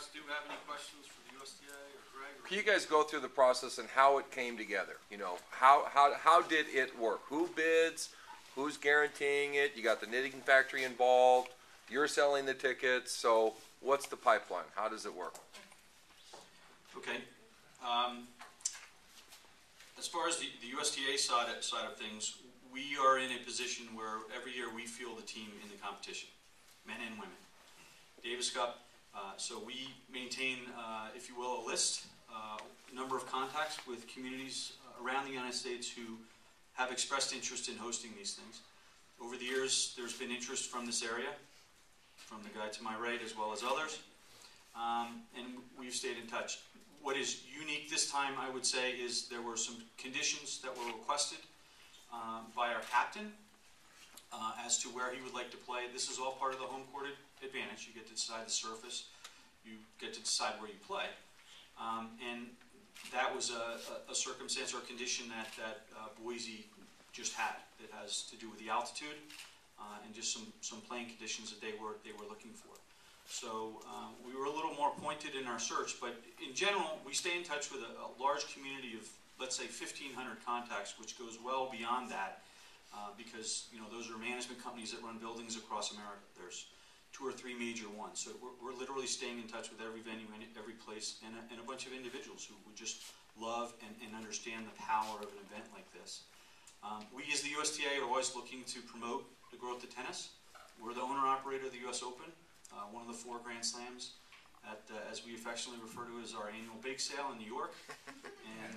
guys do have any questions for the USTA or Greg? Can you guys go through the process and how it came together? You know, how did it work? Who bids? Who's guaranteeing it? You got the knitting factory involved. You're selling the tickets. So what's the pipeline? How does it work? Okay. As far as the USTA side of things, we are in a position where every year we field a team in the competition, men and women. Davis Cup, so we maintain, if you will, a list, a number of contacts with communities around the United States who have expressed interest in hosting these things. Over the years, there's been interest from this area, from the guy to my right as well as others, and we've stayed in touch. What is unique this time, I would say, is there were some conditions that were requested by our captain as to where he would like to play. This is all part of the home court advantage. You get to decide the surface. You get to decide where you play. And that was a circumstance or a condition that Boise just had. That has to do with the altitude and just some playing conditions that they were looking for. So we were a little more pointed in our search, but in general, we stay in touch with a large community of, let's say, 1,500 contacts, which goes well beyond that, because those are management companies that run buildings across America. There's 2 or 3 major ones, so we're literally staying in touch with every venue, every place, and a bunch of individuals who would just love and understand the power of an event like this. We, as the USTA, are always looking to promote the growth of tennis. We're the owner-operator of the U.S. Open. One of the 4 Grand Slams at, as we affectionately refer to as our annual bake sale in New York. And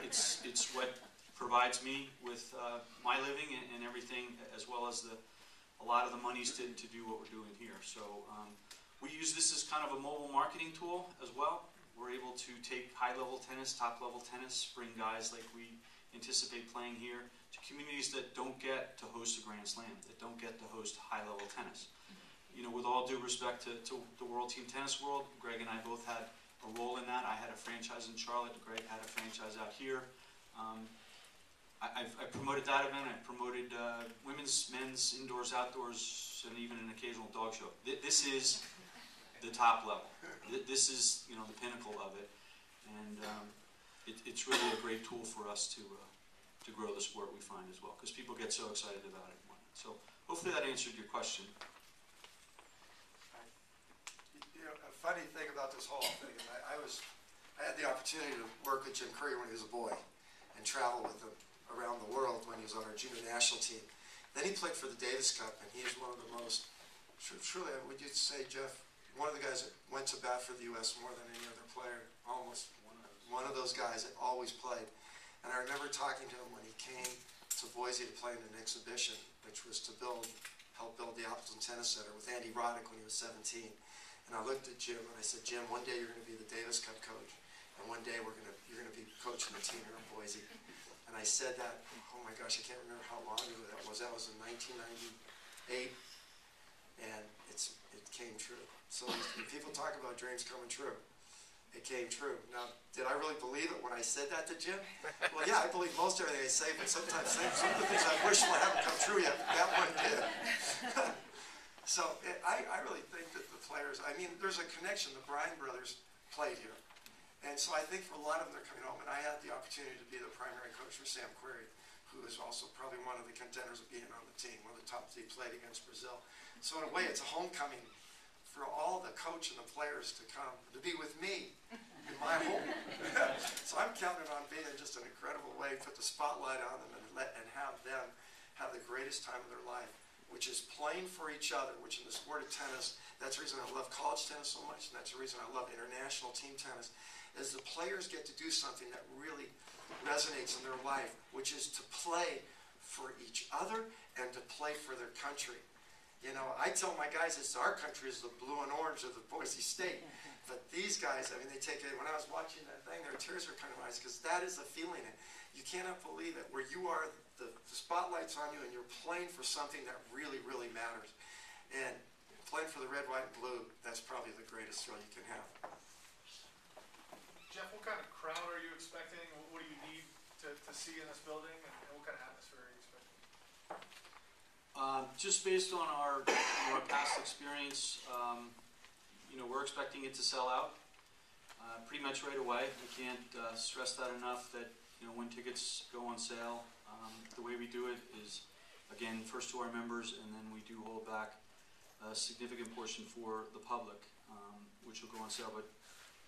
it's what provides me with my living and everything, as well as a lot of the monies to do what we're doing here. So we use this as kind of a mobile marketing tool as well. We're able to take high-level tennis, top-level tennis, bring guys like we anticipate playing here to communities that don't get to host a Grand Slam, that don't get to host high-level tennis. With all due respect to the World Team Tennis world, Greg and I both had a role in that. I had a franchise in Charlotte. Greg had a franchise out here. I promoted that event. I promoted women's, men's, indoors, outdoors, and even an occasional dog show. This is the top level. This is the pinnacle of it, and it's really a great tool for us to grow the sport, we find, as well, because people get so excited about it. So hopefully that answered your question. A funny thing about this whole thing is I had the opportunity to work with Jim Courier when he was a boy and travel with him around the world when he was on our junior national team. Then he played for the Davis Cup, and he is one of the most, truly, would you say, Jeff, one of the guys that went to bat for the U.S. more than any other player, almost one of those guys that always played. And I remember talking to him when he came to Boise to play in an exhibition, which was to help build the Appleton Tennis Center with Andy Roddick when he was 17. And I looked at Jim and I said, Jim, one day you're going to be the Davis Cup coach, and one day you're going to be coaching the team here in Boise. And I said that, oh my gosh, I can't remember how long ago that was. That was in 1998, and it came true. So when people talk about dreams coming true, it came true. Now, did I really believe it when I said that to Jim? Well, yeah, I believe most everything I say, but sometimes some of the things I wish haven't come true yet, that one did. So I really think that the players, there's a connection. The Bryan brothers played here. And so I think for a lot of them, they're coming home. And I had the opportunity to be the primary coach for Sam Querrey, who is also probably one of the contenders of being on the team, one of the top he played against Brazil. So in a way, it's a homecoming for all the coach and the players to come, to be with me in my home. So I'm counting on being just an incredible way, put the spotlight on them and have them have the greatest time of their life, which is playing for each other, which in the sport of tennis, that's the reason I love college tennis so much, and that's the reason I love international team tennis, is the players get to do something that really resonates in their life, which is to play for each other and to play for their country. I tell my guys, our country is the blue and orange of the Boise State. But these guys, they take it, when I was watching that thing, their tears were coming to my eyes, because that is a feeling. You cannot believe it, where you are, the spotlight's on you, and you're playing for something that really, really matters. And playing for the red, white, and blue, that's probably the greatest thrill you can have. Jeff, what kind of crowd are you expecting? What do you need to see in this building, and what kind of atmosphere are you expecting? Just based on our past experience, we're expecting it to sell out pretty much right away. I can't stress that enough that when tickets go on sale, the way we do it is, again, first to our members, and then we do hold back a significant portion for the public, which will go on sale. But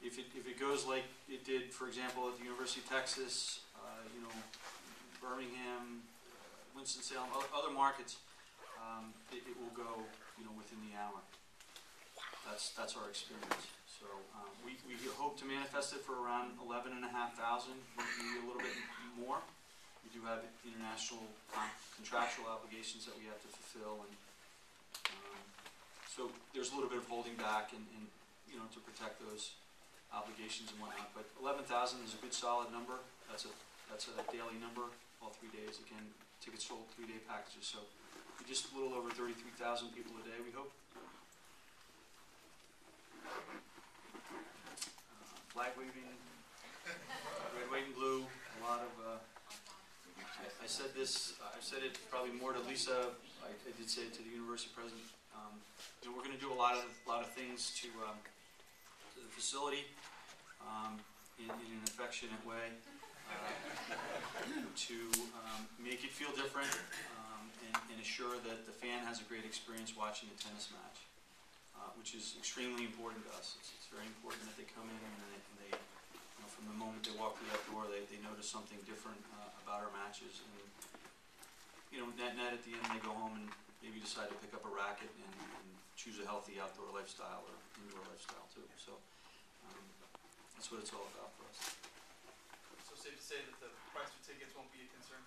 if it goes like it did, for example, at the University of Texas, Birmingham, Winston-Salem, other markets, it will go within the hour. That's our experience. So we hope to manifest it for around 11,500, maybe a little bit more. We do have international contractual obligations that we have to fulfill, and so there's a little bit of holding back and to protect those obligations and whatnot. But 11,000 is a good solid number. That's a daily number, all 3 days. Again, tickets sold 3-day packages. So just a little over 33,000 people a day, we hope. Flag waving, red, white, and blue. A lot of. I said this. I've said it probably more to Lisa. I did say it to the university president. We're going to do a lot of things to the facility in an affectionate way to make it feel different and assure that the fan has a great experience watching a tennis match. Which is extremely important to us. It's very important that they come in and they from the moment they walk through that door, they notice something different about our matches. And net at the end, they go home and maybe decide to pick up a racket and choose a healthy outdoor lifestyle or indoor lifestyle too. So that's what it's all about for us. So safe to say that the price of tickets won't be a concern?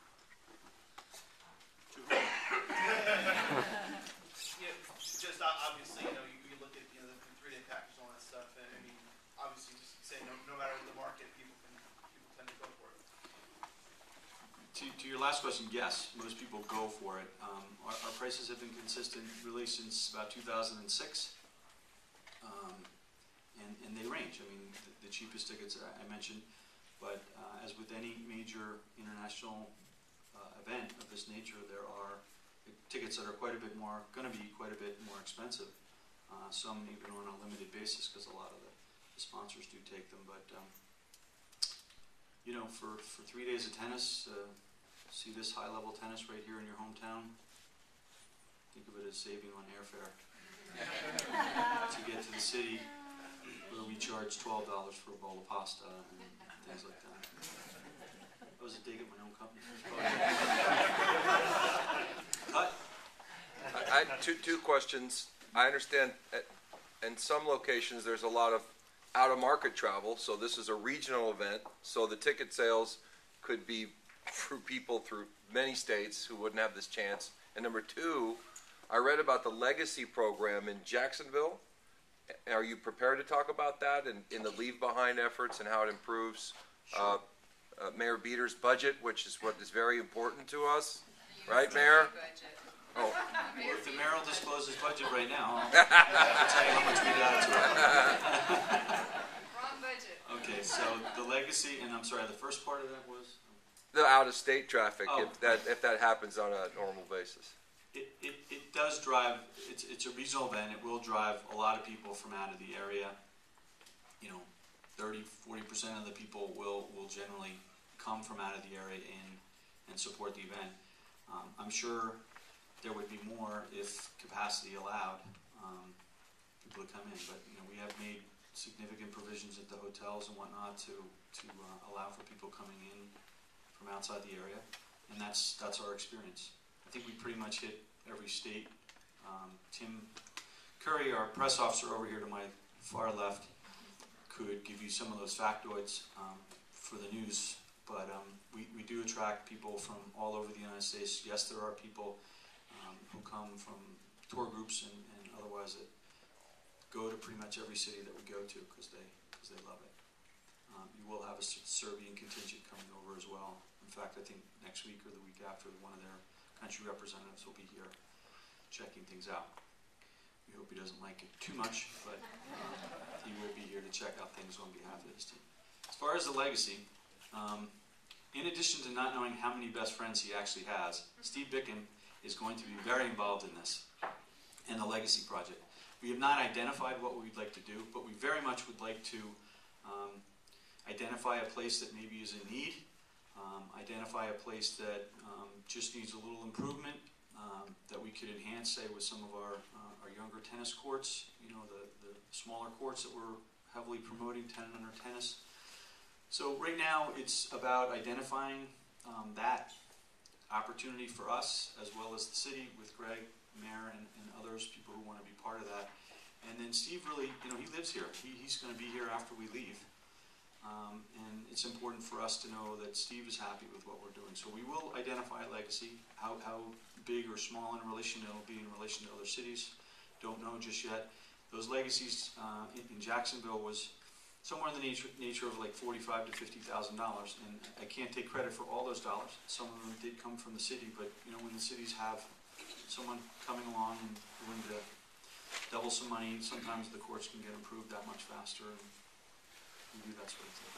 Yeah, just obviously, you look at the 3-day package and all that stuff, and I mean, obviously, just say no matter the market, people tend to go for it. To your last question, yes, most people go for it. Our prices have been consistent really since about 2006, and they range. I mean, the cheapest tickets I mentioned, but as with any major international event of this nature, there are tickets that are going to be quite a bit more expensive. Some even on a limited basis because a lot of the sponsors do take them. But for 3 days of tennis, see this high-level tennis right here in your hometown. Think of it as saving on airfare to get to the city, where we charge $12 for a bowl of pasta and things like that. That was a dig at my own company. Cut. I had two questions. I understand in some locations there's a lot of out-of-market travel, so this is a regional event, so the ticket sales could be for people through many states who wouldn't have this chance. And number two, I read about the Legacy program in Jacksonville. Are you prepared to talk about that in the Leave Behind efforts and how it improves Mayor Beater's budget, which is what is very important to us? Right, Mayor? Oh. Well, if the mayor will disclose his budget right now, I'll tell you how much we got to it. Wrong budget. Okay, so the Legacy, and I'm sorry, the first part of that was? The out-of-state traffic, Oh. if that happens on a normal basis. It does drive, it's a regional event, it will drive a lot of people from out of the area. 30-40% of the people will generally come from out of the area and support the event. I'm sure there would be more if capacity allowed people to come in, but we have made significant provisions at the hotels and whatnot to allow for people coming in from outside the area, and that's our experience. I think we pretty much hit every state. Tim Curry, our press officer over here to my far left, could give you some of those factoids for the news, but we do attract people from all over the United States. Yes, there are people who come from tour groups and otherwise that go to pretty much every city that we go to because they love it. You will have a Serbian contingent coming over as well. In fact, I think next week or the week after, one of their country representatives will be here checking things out. We hope he doesn't like it too much, but he will be here to check out things on behalf of his team. As far as the Legacy, in addition to not knowing how many best friends he actually has, Steve Bicken is going to be very involved in this and the Legacy project. We have not identified what we'd like to do, but we very much would like to identify a place that maybe is in need, identify a place that just needs a little improvement, that we could enhance, say, with some of our younger tennis courts, you know, the smaller courts that we're heavily promoting, 10 and under tennis. So right now it's about identifying that opportunity for us as well as the city with Greg, Mayor, and others, people who want to be part of that. And then Steve really, you know, he lives here. He's going to be here after we leave. And it's important for us to know that Steve is happy with what we're doing. So we will identify a legacy. How big or small in relation it'll be in relation to other cities, don't know just yet. Those legacies in Jacksonville was somewhere in the nature of like $45,000 to $50,000, and I can't take credit for all those dollars. Some of them did come from the city, but you know, when the cities have someone coming along and willing to double some money, sometimes the courts can get improved that much faster, and we do that sort of thing.